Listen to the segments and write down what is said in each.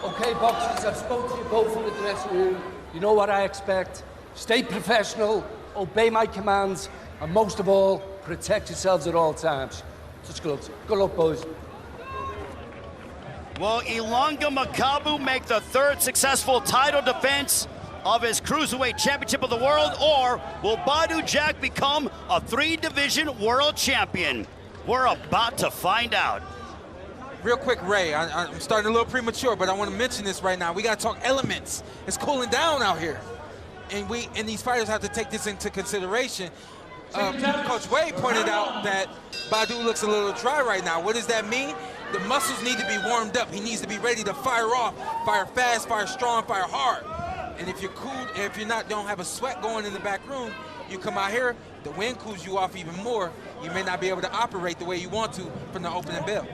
Okay, boxers, I've spoken to you both in the dressing room. You know what I expect. Stay professional, obey my commands, and most of all, protect yourselves at all times. Such good luck. Good luck, boys. Will Ilunga Makabu make the third successful title defense of his Cruiserweight Championship of the World, or will Badou Jack become a 3-division world champion? We're about to find out. Real quick, Ray, I'm starting a little premature, but I want to mention this right now. We got to talk elements. It's cooling down out here. And these fighters have to take this into consideration. Coach Wade pointed out that Badou looks a little dry right now. What does that mean? The muscles need to be warmed up. He needs to be ready to fire off, fire fast, fire strong, fire hard. And if you're cool, if you're not, don't have a sweat going in the back room, you come out here, the wind cools you off even more. You may not be able to operate the way you want to from the opening bell.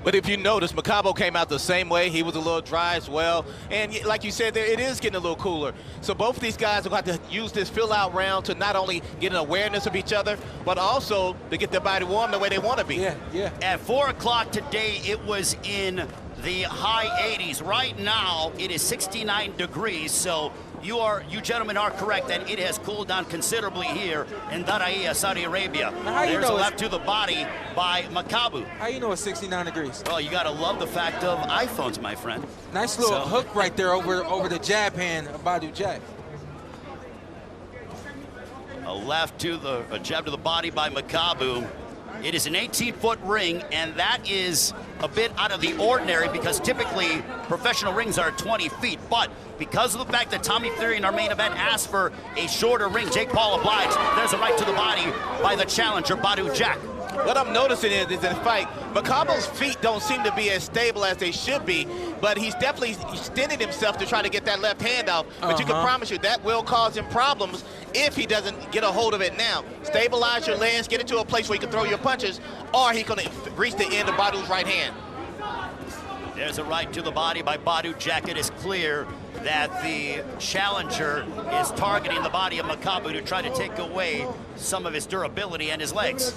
But if you notice, Makabu came out the same way. He was a little dry as well. And like you said, it is getting a little cooler. So both of these guys are going to have to use this fill-out round to not only get an awareness of each other, but also to get their body warm the way they want to be. Yeah. At 4 o'clock today, it was in the high 80s. Right now, it is 69 degrees. So you gentlemen are correct that it has cooled down considerably here in Daraiya, Saudi Arabia. There's a left to the body by Makabu. How you know it's 69 degrees? Well, you got to love the fact of iPhones, my friend. Nice little hook right there over the jab hand of Badou Jack. A jab to the body by Makabu. It is an 18-foot ring, and that is a bit out of the ordinary because typically professional rings are 20 feet. But because of the fact that Tommy Fury in our main event asked for a shorter ring, Jake Paul obliged. There's a right to the body by the challenger, Badou Jack. What I'm noticing is in the fight, Makabu's feet don't seem to be as stable as they should be, but he's definitely extending himself to try to get that left hand out. But you can promise you that will cause him problems if he doesn't get a hold of it now. Stabilize your legs, get it to a place where you can throw your punches, or he's going to reach the end of Badou's right hand. There's a right to the body by Badou Jack. It is clear that the challenger is targeting the body of Makabu to try to take away some of his durability and his legs.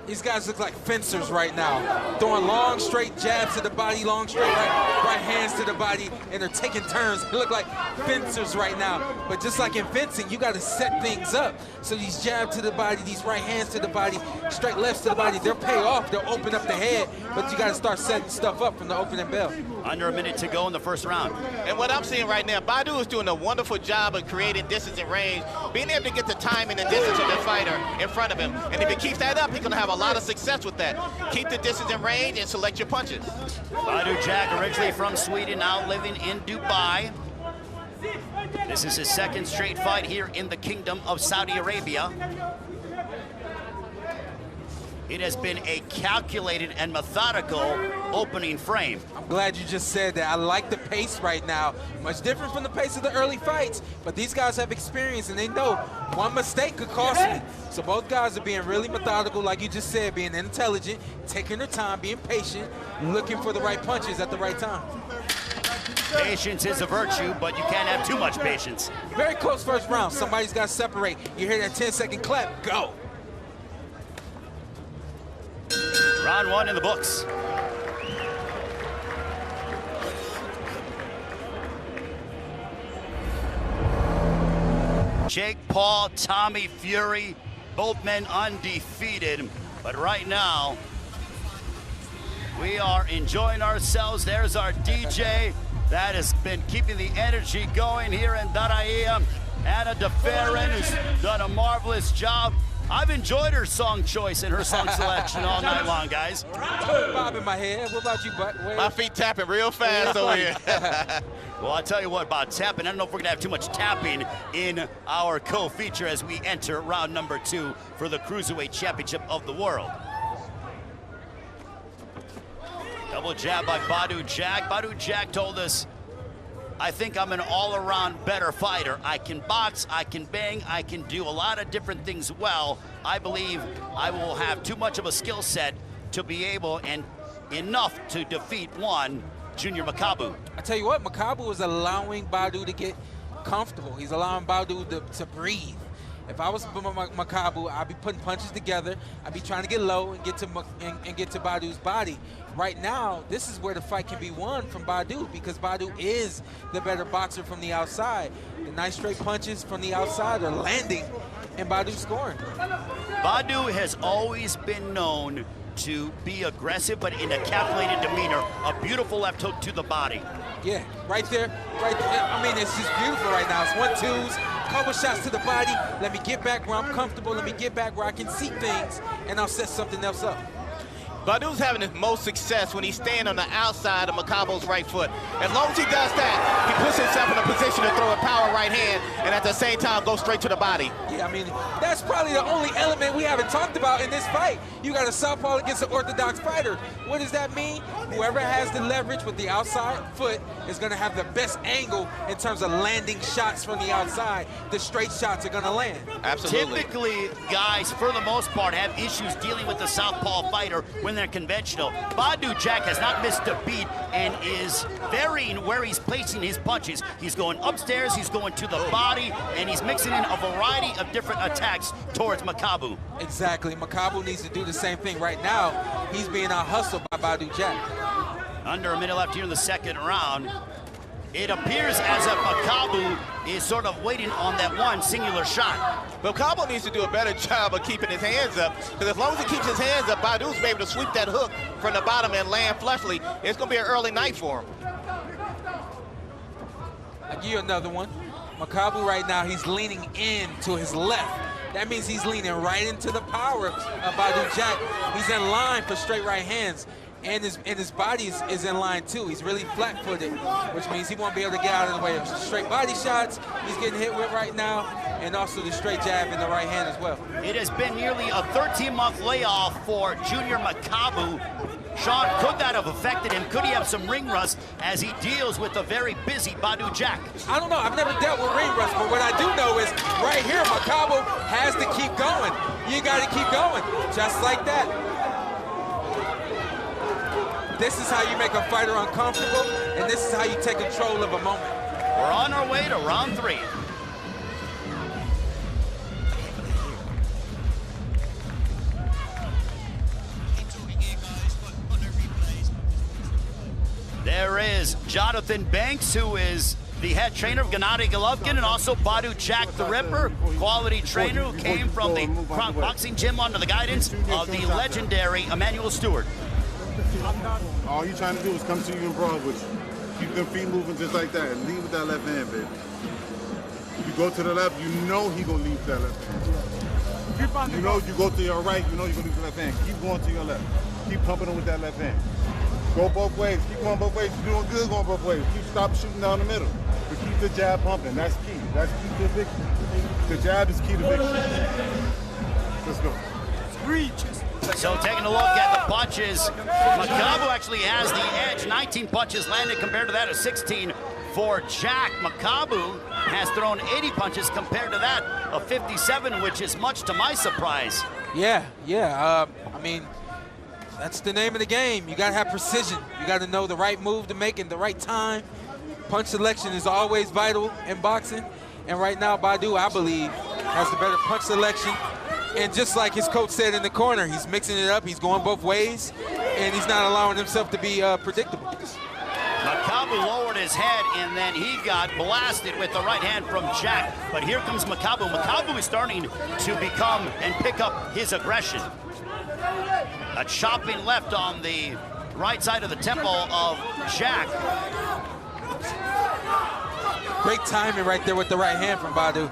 These guys look like fencers right now, throwing long, straight jabs to the body, long, straight right hands to the body, and they're taking turns. They look like fencers right now. But just like in fencing, you got to set things up. So these jabs to the body, these right hands to the body, straight lefts to the body, they'll pay off. They'll open up the head, but you got to start setting stuff up from the opening bell. Under a minute to go in the first round. And what I'm seeing right now, Badou is doing a wonderful job of creating distance and range, being able to get the timing and distance of the fighter in front of him. And if he keeps that up, he's going to have a lot of success with that. Keep the distance and range and select your punches. Badou Jack, originally from Sweden, now living in Dubai. This is his second straight fight here in the Kingdom of Saudi Arabia. It has been a calculated and methodical opening frame. I'm glad you just said that. I like the pace right now. Much different from the pace of the early fights, but these guys have experience and they know one mistake could cost me. So both guys are being really methodical, like you just said, being intelligent, taking their time, being patient, looking for the right punches at the right time. Patience is a virtue, but you can't have too much patience. Very close first round. Somebody's got to separate. You hear that 10-second clap, go. Round one in the books. Jake Paul, Tommy Fury, both men undefeated. But right now, we are enjoying ourselves. There's our DJ. That has been keeping the energy going here in Daraiya. Anna DeFerrin, who's done a marvelous job. I've enjoyed her song choice and her song selection all night long, guys. Bob in my head. What about you, Buck? My feet tapping real fast over here. Well, I'll tell you what about tapping. I don't know if we're going to have too much tapping in our co-feature as we enter round number 2 for the Cruiserweight Championship of the World. Double jab by Badou Jack. Badou Jack told us, I think I'm an all-around better fighter. I can box, I can bang, I can do a lot of different things well. I believe I will have too much of a skill set to be able and enough to defeat one Junior Makabu. I tell you what, Makabu is allowing Badou to get comfortable. He's allowing Badou to breathe. If I was Makabu, I'd be putting punches together. I'd be trying to get low and get to Badou's body. Right now, this is where the fight can be won from Badou, because Badou is the better boxer from the outside. The nice straight punches from the outside are landing, and Badou's scoring. Badou has always been known to be aggressive, but in a calculated demeanor. A beautiful left hook to the body. Yeah, right there, right there. I mean, it's just beautiful right now. It's 1-2s, couple shots to the body. Let me get back where I'm comfortable. Let me get back where I can see things, and I'll set something else up. Badou's having his most success when he's staying on the outside of Makabu's right foot. As long as he does that, he puts himself in a position to throw a power right hand and at the same time go straight to the body. Yeah, I mean, that's probably the only element we haven't talked about in this fight. You got a southpaw against an orthodox fighter. What does that mean? Whoever has the leverage with the outside foot is going to have the best angle in terms of landing shots from the outside. The straight shots are going to land. Absolutely. Typically, guys, for the most part, have issues dealing with the southpaw fighter when they're conventional. Badou Jack has not missed a beat and is varying where he's placing his punches. He's going upstairs, he's going to the body, and he's mixing in a variety of different attacks towards Makabu. Exactly. Makabu needs to do the same thing. Right now, he's being out-hustled by Badou Jack. Under a minute left here in the second round. It appears as if Makabu is sort of waiting on that one singular shot. But Makabu needs to do a better job of keeping his hands up, because as long as he keeps his hands up, Badou's be able to sweep that hook from the bottom and land flushly. It's going to be an early night for him. I'll give you another one. Makabu right now, he's leaning in to his left. That means he's leaning right into the power of Badou Jack. He's in line for straight right hands. And his body is in line too. He's really flat-footed, which means he won't be able to get out of the way of straight body shots he's getting hit with right now, and also the straight jab in the right hand as well. It has been nearly a 13-month layoff for Junior Makabu. Sean, could that have affected him? Could he have some ring rust as he deals with a very busy Badou Jack? I don't know. I've never dealt with ring rust, but what I do know is right here, Makabu has to keep going. You got to keep going, just like that. This is how you make a fighter uncomfortable, and this is how you take control of a moment. We're on our way to round 3. There is Jonathan Banks, who is the head trainer of Gennady Golovkin, and also Badou Jack the Ripper, quality trainer who came from the boxing gym under the guidance of the legendary Emmanuel Stewart. All he's trying to do is come to you and brawl with you. Keep them feet moving just like that and lead with that left hand, baby. You go to the left, you know he gonna lead with that left hand. You know you go to your right, you know you're gonna lead with the left hand. Keep going to your left. Keep pumping him with that left hand. Go both ways. Keep going both ways. You're doing good going both ways. Keep stopping shooting down the middle. But keep the jab pumping. That's key. That's key to victory. The jab is key to victory. Let's go. So taking a look at the punches, Makabu actually has the edge. 19 punches landed compared to that of 16 for Jack. Makabu has thrown 80 punches compared to that of 57, which is much to my surprise. Yeah. I mean, that's the name of the game. You got to have precision. You got to know the right move to make in the right time. Punch selection is always vital in boxing. And right now, Badou, I believe, has the better punch selection. And just like his coach said in the corner, he's mixing it up, he's going both ways, and he's not allowing himself to be predictable. Makabu lowered his head, and then he got blasted with the right hand from Jack. But here comes Makabu. Makabu is starting to become and pick up his aggression. A chopping left on the right side of the temple of Jack. Great timing right there with the right hand from Badou.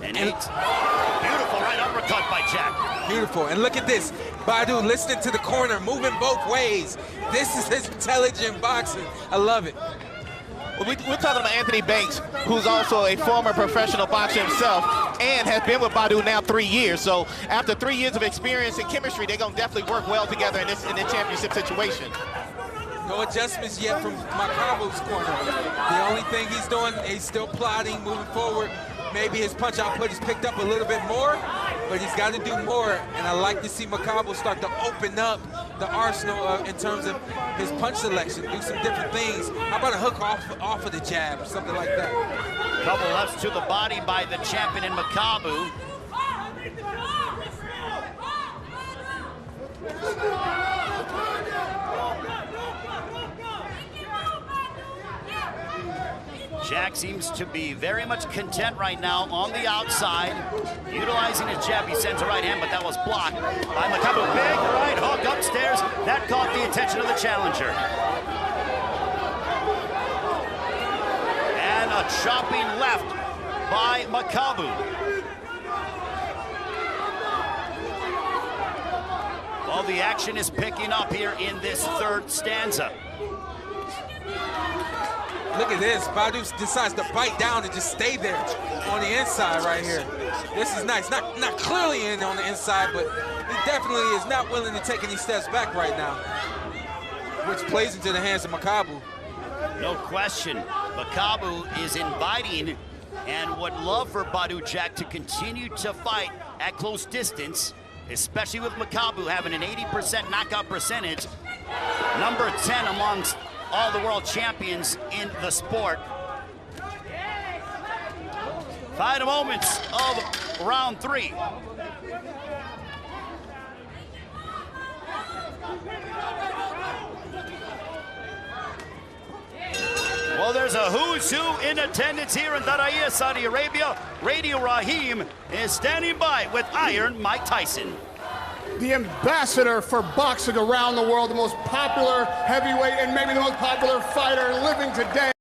And 8. Beautiful right uppercut by Jack. Beautiful. And look at this. Badou listening to the corner, moving both ways. This is his intelligent boxing. I love it. Well, we're talking about Anthony Banks, who's also a former professional boxer himself and has been with Badou now 3 years. So after 3 years of experience and chemistry, they're going to definitely work well together in this championship situation. No adjustments yet from Makabu's corner. The only thing he's doing, he's still plotting, moving forward. Maybe his punch output is picked up a little bit more, but he's got to do more, and I like to see Makabu start to open up the arsenal in terms of his punch selection, do some different things. How about a hook off of the jab or something like that? Couple lefts to the body by the champion in Makabu. Jack seems to be very much content right now on the outside, utilizing his jab. He sends a right hand, but that was blocked by Makabu. Big right hook upstairs. That caught the attention of the challenger. And a chopping left by Makabu. Well, the action is picking up here in this third stanza. Look at this. Badou decides to bite down and just stay there on the inside right here. This is nice. Not clearly in on the inside, but he definitely is not willing to take any steps back right now, which plays into the hands of Makabu. No question. Makabu is inviting and would love for Badou Jack to continue to fight at close distance, especially with Makabu having an 80% knockout percentage, number 10 amongst all the world champions in the sport. Final moments of round 3. Well, there's a who's who in attendance here in Daraya, Saudi Arabia. Radio Rahim is standing by with Iron Mike Tyson. The ambassador for boxing around the world, the most popular heavyweight and maybe the most popular fighter living today.